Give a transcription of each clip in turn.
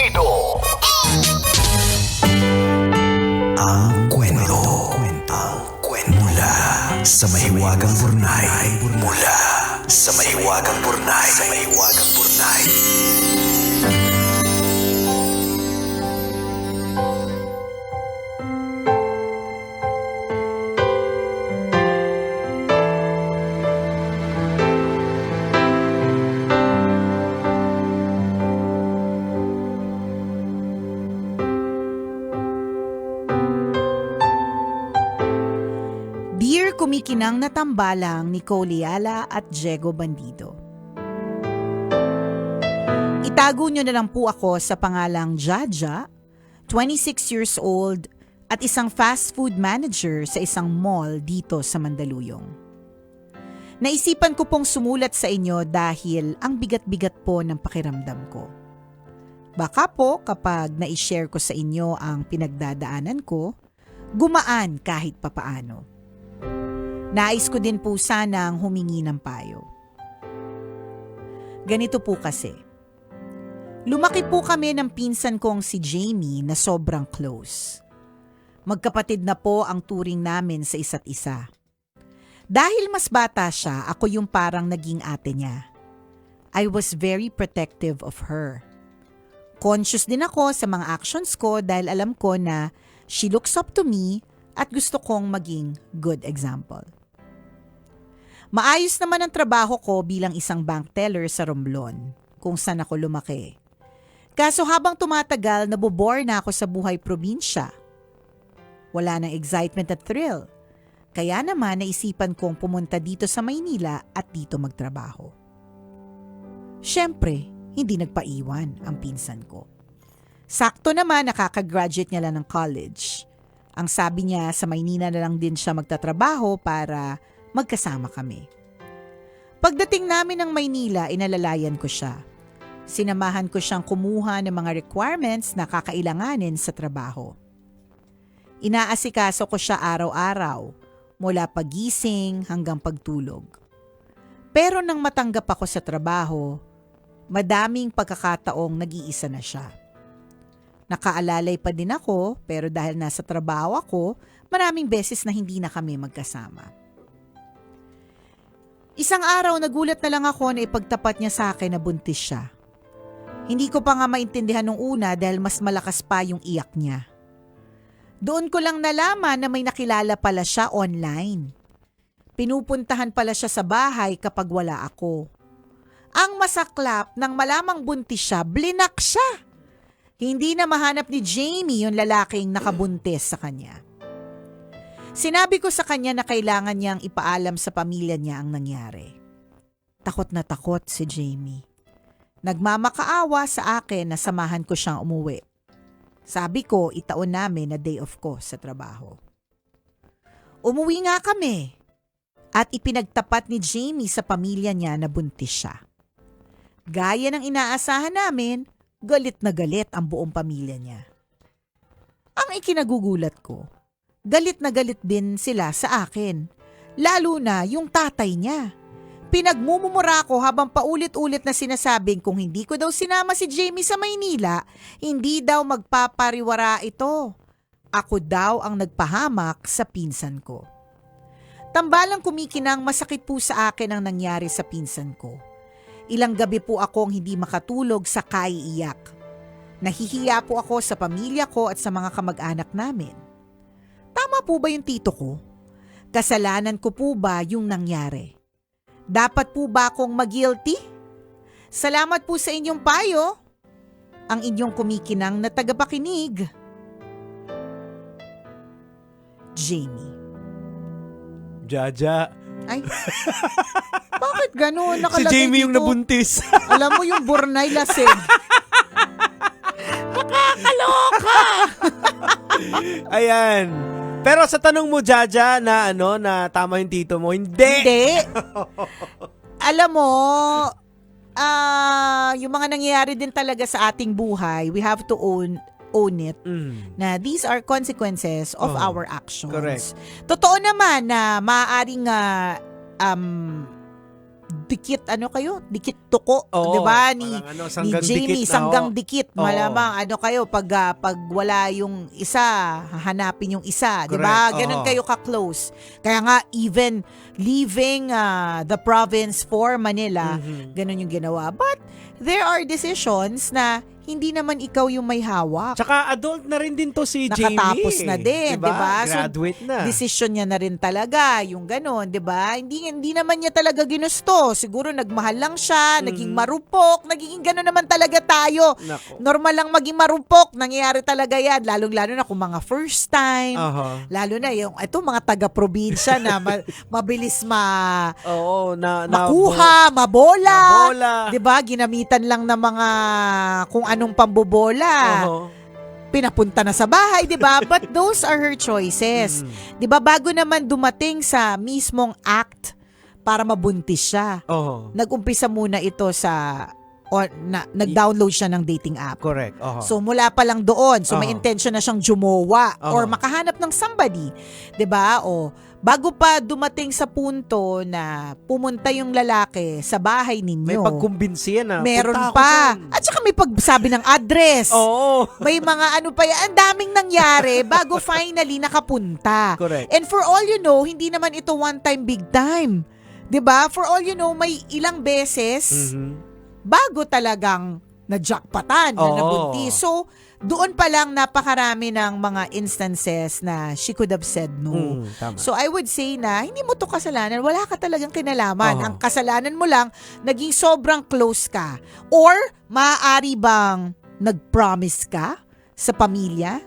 Bandido. Ang kwento. Mula sa mahiwagang burnay. Mula sa mahiwagang burnay. Dear kumikinang na tambalang Nicole Ayala at Diego Bandido. Itago nyo na lang po ako sa pangalang Jaja, 26 years old at isang fast food manager sa isang mall dito sa Mandaluyong. Naisipan ko pong sumulat sa inyo dahil ang bigat-bigat po ng pakiramdam ko. Baka po kapag na-share ko sa inyo ang pinagdadaanan ko, gumaan kahit papaano. Nais ko din po sanang humingi ng payo. Ganito po kasi. Lumaki po kami ng pinsan kong si Jamie na sobrang close. Magkapatid na po ang turing namin sa isa't isa. Dahil mas bata siya, ako yung parang naging ate niya. I was very protective of her. Conscious din ako sa mga actions ko dahil alam ko na she looks up to me at gusto kong maging good example. Maayos naman ang trabaho ko bilang isang bank teller sa Romblon, kung saan ako lumaki. Kaso habang tumatagal, nabobore na ako sa buhay probinsya. Wala nang excitement at thrill. Kaya naman naisipan kong pumunta dito sa Maynila at dito magtrabaho. Siyempre, hindi nagpaiwan ang pinsan ko. Sakto naman nakakagraduate niya lang ng college. Ang sabi niya sa Maynila na lang din siya magtatrabaho para magkasama kami. Pagdating namin ng Maynila, inalalayan ko siya. Sinamahan ko siyang kumuha ng mga requirements na kakailanganin sa trabaho. Inaasikaso ko siya araw-araw, mula pagising hanggang pagtulog. Pero nang matanggap ako sa trabaho, madaming pagkakataong nag-iisa na siya. Nakaalalay pa din ako, pero dahil nasa trabaho ako, maraming beses na hindi na kami magkasama. Isang araw nagulat na lang ako na ipagtapat niya sa akin na buntis siya. Hindi ko pa nga maintindihan nung una dahil mas malakas pa yung iyak niya. Doon ko lang nalaman na may nakilala pala siya online. Pinupuntahan pala siya sa bahay kapag wala ako. Ang masaklap, nang malamang buntis siya, blinak siya. Hindi na mahanap ni Jamie yung lalaking nakabuntis sa kanya. Sinabi ko sa kanya na kailangan niyang ipaalam sa pamilya niya ang nangyari. Takot na takot si Jamie. Nagmamakaawa sa akin na samahan ko siyang umuwi. Sabi ko, itaon namin na day off ko sa trabaho. Umuwi nga kami at ipinagtapat ni Jamie sa pamilya niya na buntis siya. Gaya ng inaasahan namin, galit na galit ang buong pamilya niya. Ang ikinagugulat ko, galit na galit din sila sa akin, lalo na yung tatay niya. Pinagmumura ko habang paulit-ulit na sinasabing kung hindi ko daw sinama si Jamie sa Maynila, hindi daw magpapariwara ito. Ako daw ang nagpahamak sa pinsan ko. Tambalang kumikinang masakit po sa akin ang nangyari sa pinsan ko. Ilang gabi po akong hindi makatulog sa kaiiyak. Nahihiya po ako sa pamilya ko at sa mga kamag-anak namin. Tama po ba yung tito ko? Kasalanan ko po ba yung nangyari? Dapat po ba akong mag-guilty? Salamat po sa inyong payo. Ang inyong kumikinang na tagapakinig. Jamie. Jaja. Ay, bakit ganun? Si Nakalagay Jamie yung dito. nabuntis. Alam mo yung Bornay lasing. Nakakaloka! Ayan. Pero sa tanong mo, Jaja, na na tama yung tito mo, hindi. Hindi. Alam mo, yung mga nangyayari din talaga sa ating buhay, we have to own it na these are consequences of our actions. Correct. Totoo naman na maaaring dikit, dikit tuko, Oo, 'di ba? Ni parang ni sanggang Jamie, dikit na, sanggang oo. dikit. Oo. Malamang kayo pag wala yung isa, hahanapin yung isa, 'di ba? Correct, Ganun oo. kayo ka-close. Kaya nga even leaving the province for Manila, Mhm. ganun yung ginawa. But there are decisions na hindi naman ikaw yung may hawak. Tsaka adult na rin din to si Jamie. Nakatapos na din, diba? 'di ba? So, Graduate na. Decision niya na rin talaga, yung gano'n, 'di ba? Hindi naman niya talaga ginusto. Siguro nagmahal lang siya, naging marupok, naging gano'n naman talaga tayo. Nako. Normal lang maging marupok, nangyayari talaga 'yan, lalong-lalo na kung mga first time. Aha. Lalo na yung mga taga-probinsya na mabilis Oo, makuha, mabola. Mabola. 'Di ba? Ginamitan lang ng mga kung anong pambobola. Oo. Pinapunta na sa bahay, 'di ba? But those are her choices. 'Di ba? Bago naman dumating sa mismong act para mabuntis siya. Oo. Nag-umpisa muna ito nag-download siya ng dating app. Correct. Oo. So mula pa lang doon, so may Oo. intention na siyang jumowa or Oo. makahanap ng somebody, 'di ba? O bago pa dumating sa punto na pumunta yung lalaki sa bahay ninyo. may pagkumbinsi yan ah. Meron Punta ako pa. dyan. At saka may pagsabi ng address. Oo. May mga pa yan. Ang daming nangyari bago finally nakapunta. Correct. And for all you know, hindi naman ito one time, big time. 'Di ba? For all you know, may ilang beses Mhm. bago talagang na-jackpotan na Oo. nabuntis. So, doon pa lang napakarami ng mga instances na she could have said no. Tama. So, I would say na hindi mo to kasalanan. Wala ka talagang kinalaman. Oo. Ang kasalanan mo lang, naging sobrang close ka. Or, maaari bang nag-promise ka sa pamilya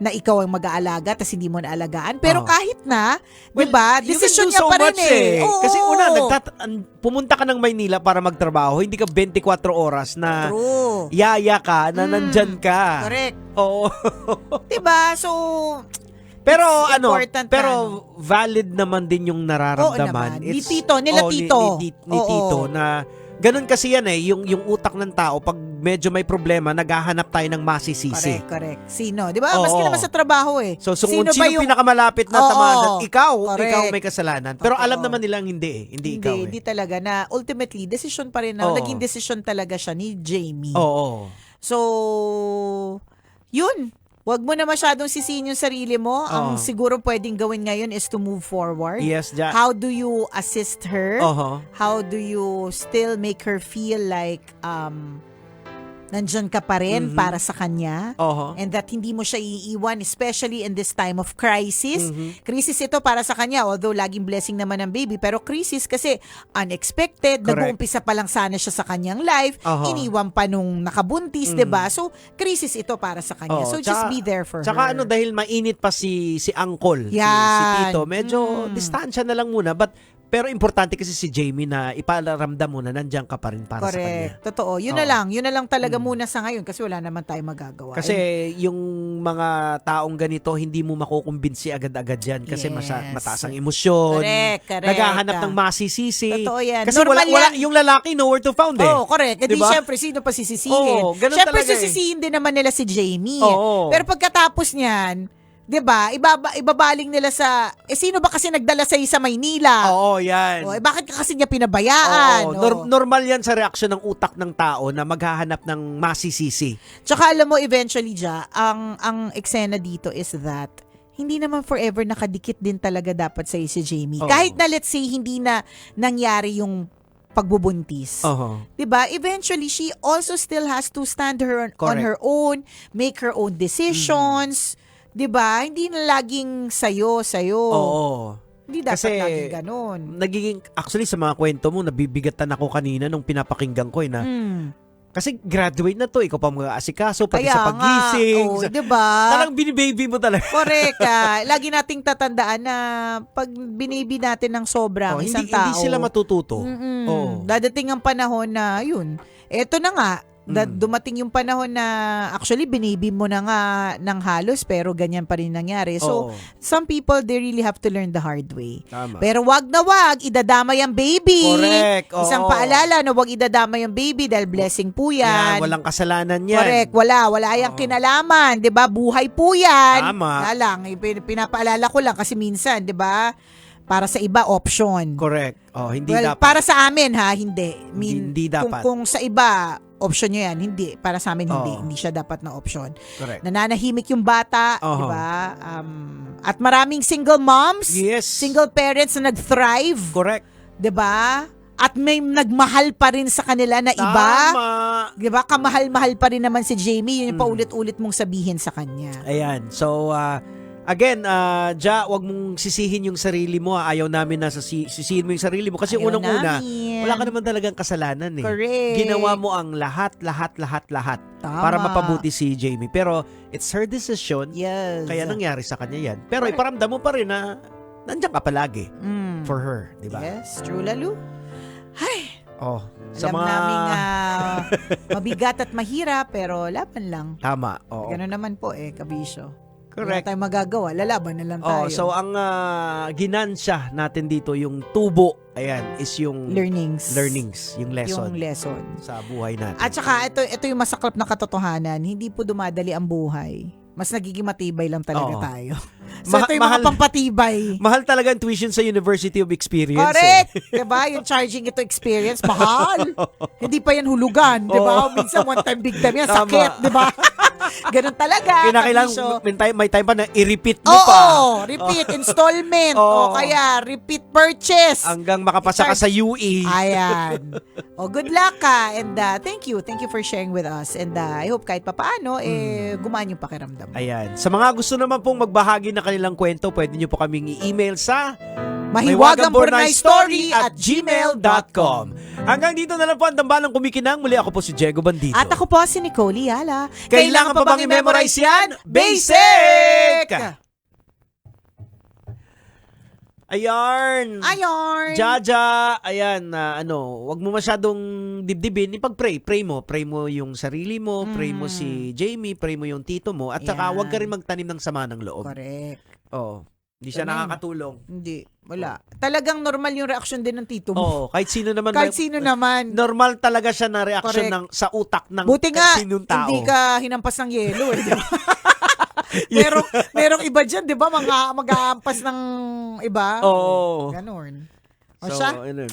na ikaw ang mag-aalaga tas hindi mo naalagaan. Pero Oo. kahit na, Well, 'di ba? you Decision can do niya so pa rin much Oo. Kasi una, pumunta ka ng Maynila para magtrabaho, hindi ka 24 oras na True. yaya ka, na nandyan ka. Correct. Oo. 'Di ba? So, pero it's ano, important na, pero valid naman din yung nararamdaman. Oo naman. Ni Tito, nila Tito. Ni Oo. Tito na ganun kasi yan yung utak ng tao pag medyo may problema, naghahanap tayo ng masisisi. Correct. Sino? 'Di ba? Oo. Maski naman sa trabaho eh. So, sino sino ba yung pinakamalapit na Oo, tamahan? Ikaw correct. may kasalanan. Pero Totoo. alam naman nilang hindi ikaw eh. Hindi talaga na ultimately decision pa rin na Oo. naging decision talaga siya ni Jamie. Oo. So, yun. Huwag mo na masyadong sisihin yung sarili mo. Ang Oo. siguro pwedeng gawin ngayon is to move forward. Yes, Jack. How do you assist her? Oho. How do you still make her feel like nandyan ka pa rin Mhm. para sa kanya? Oho. And that hindi mo siya iiwan, especially in this time of crisis. Mhm. Crisis ito para sa kanya, although laging blessing naman ng baby. Pero crisis kasi unexpected, Correct. nag-uumpisa pa lang sana siya sa kanyang life, Aha. iniwan pa nung nakabuntis, 'di ba? So, crisis ito para sa kanya. Oo, So, just be there for Tsaka her. dahil mainit pa si Uncle, si Yan. Tito, medyo distansya na lang muna. Pero importante kasi si Jamie na ipalaramdam mo na nandiyan ka pa rin para sa kanya. Correct. Totoo. Yun na lang talaga muna sa ngayon kasi wala naman tayong magagawa. Kasi yung mga taong ganito, hindi mo makukumbinsi agad-agad yan. Kasi Yes. mataas ang emosyon. Correct. Naghahanap ng masisisi. Totoo yan. Kasi Normal wala, yan. yung lalaki nowhere to found eh. Oh, correct. E di Diba? syempre, sino pa sisisihin? Oo, ganun Syempre, talaga eh. sisisihin din naman nila si Jamie. Oo. Pero pagkatapos niyan, 'di ba? Ibabaling nila sa sino ba kasi nagdala sa sa Maynila? Oo, yan. Bakit ka kasi niya pinabayaan? Oo, normal yan sa reaksyon ng utak ng tao na maghahanap ng masisisi. Tsaka alam mo eventually ang eksena dito is that hindi naman forever nakadikit din talaga dapat sa si Jamie. Oo. Kahit na let's say hindi na nangyari yung pagbubuntis. Oho. 'Di ba? Eventually she also still has to stand on Correct. her own, make her own decisions. 'Di ba? Hindi na laging sayo. Oo. Hindi dapat Kasi, laging ganun. Actually sa mga kwento mo, nabibigatan ako kanina nung pinapakinggan ko na. Kasi graduate na to, ikaw pa mag-aasikaso, pati Kaya sa paggising. nga, 'di ba? Parang binibaby mo talaga. Correct. Lagi nating tatandaan na pag binibi natin ng sobra ang isang tao, Hindi sila matututo. Oo. dadating ang panahon na yun. Eto na nga, dumating yung panahon na actually binibi mo na nga ng halos pero ganyan pa rin nangyari. So, Oo. some people, they really have to learn the hard way. Tama. Pero wag na wag, idadamay ang baby. Correct, oo. Isang paalala na wag idadamay ang baby dahil blessing po yan. Walang kasalanan yan. Correct, wala yung kinalaman, 'di ba? Buhay po 'yan. Tama. Nga lang, pinapaalala ko lang kasi minsan, 'di ba? Para sa iba, option. Correct. Oh, hindi Well, dapat. para sa amin ha, hindi. I mean, Hindi dapat. Kung sa iba, option nyo yan. Hindi. Para sa amin, hindi. Oo. Hindi siya dapat na option. Correct. Nananahimik yung bata, Oo. di ba? At maraming single moms, Yes. single parents na nag-thrive, Correct. di ba? At may nagmahal pa rin sa kanila na iba. Tama. Di ba? Kamahal-mahal pa rin naman si Jamie. Yun yung paulit-ulit mong sabihin sa kanya. Ayan. So, again, Ja, wag mong sisihin yung sarili mo. Ayaw namin na sisihin mo yung sarili mo. Kasi Ayaw unang-una, namin. wala ka naman talagang kasalanan eh. Correct. Ginawa mo ang lahat Tama. para mapabuti si Jamie. Pero, it's her decision. Yes. Kaya nangyari sa kanya yan. Pero Correct. iparamdam mo pa rin na nandiyan ka palagi Mm. for her. Di ba? Yes, true lalo. Ay, Oh, sa alam mga... naming mabigat at mahirap, pero laban lang. Tama. Oo. Ganun naman po kabisyo. Wala Correct. tayong magagawa, lalaban na lang tayo. Oh, so ang ginansya natin dito, yung tubo, ayan, is yung learnings, yung lesson yung lesson. sa buhay natin. At saka, ito yung masaklap na katotohanan, hindi po dumadali ang buhay. Mas nagiging matibay lang talaga Oo. tayo. So, ito yung Mahal- mga pampatibay. Mahal talaga ang tuition sa University of Experience. Correct! Diba? Yung charging ito experience, mahal. Hindi pa yan hulugan, diba? Minsan one time big time yan, Tama. sakit, diba? Ganun talaga. Kinakailangan, kabisyo. may time pa na i-repeat mo Oo, pa. repeat, installment, Oo. o kaya repeat purchase. Hanggang makapasa ka sa UE. Ayan. Good luck ka. And thank you for sharing with us. And I hope kahit papaano, gumaan yung pakiramdam. Ayan. Sa mga gusto naman pong magbahagi ng kanilang kwento, pwede nyo po kaming i-email sa mahiwagangburnaystory@gmail.com. Hanggang dito na lang po ang Tambalang Kumikinang. Muli ako po si Diego Bandido. At ako po si Nicole Yala. Kailangan pa bang i-memorize yan? Basic! Ayan. Ayon. Jaja, ayan, wag mo masyadong dibdibin, ipag-pray. Pray mo yung sarili mo, pray mo si Jamie, pray mo yung tito mo, at saka Ayan. wag ka rin magtanim ng sama ng loob. Correct. Oo. Hindi siya Ganun. nakakatulong. Hindi. Wala. Talagang normal yung reaction din ng tito mo. Oo, kahit sino naman. Kahit sino naman. Normal talaga siya na reaction Correct. sa utak ng Buti nga, sinong tao. hindi ka hinampas ng yelo eh. Di ba? merong iba dyan, di ba? Mag-aampas ng iba. Oo. Ganon. O So, siya? ayun.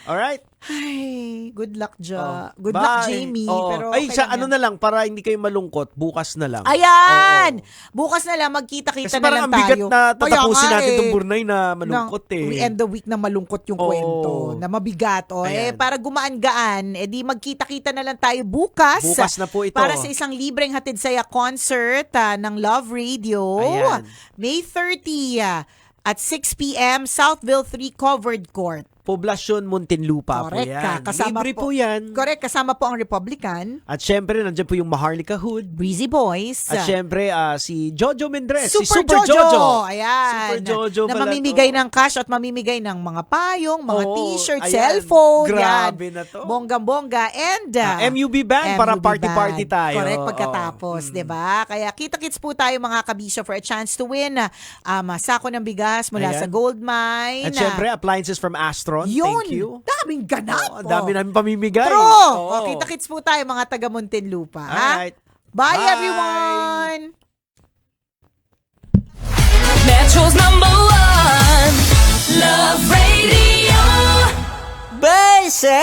Alright. Ay, good luck, Ja. Oh, Good bye. luck, Jamie. Oh. Pero Ay, okay sa lang yan. na lang, para hindi kayo malungkot, bukas na lang. Ayan! Oo. Bukas na lang, magkita-kita Kasi na parang lang ang bigat tayo. na Kaya tatapusin nga natin itong burnay na malungkot We end the week na malungkot yung Oo. kwento. Na mabigat. Ayan. Para gumaan-gaan, di magkita-kita na lang tayo bukas. Bukas na po ito. Para sa isang libreng hatid saya concert ng Love Radio. Ayan. May 30 at 6 p.m. Southville 3 Covered Court. Poblasyon Muntinlupa Correct po yan. ka. Kasama Libre po po- yan. Correct, kasama po ang Republican, At syempre, nandiyan po yung Maharlika Hood. Breezy Boys. At syempre, si Jojo Mendres. Super, si Super Jojo. Ayan. Super Jojo na pala mamimigay to. ng cash at mamimigay ng mga payong, mga Oo, t-shirt, ayan. cellphone. Grabe yan. na to. Bonggang-bongga. And MUB Band para MUB party-party Band. tayo. Correct, Oo. pagkatapos, di ba? Kaya kita-kits po tayo mga kabisyo for a chance to win. Sako ng bigas mula Ayan. sa gold mine. At syempre, appliances from Astron. Yun, Thank you. daming ganap. Ang dami namin pamimigay. True. Oo. Kita-kits po tayo mga taga Muntinlupa. Ha? Alright. Bye, Bye. everyone! Metro's #1 Love Radio. Basic!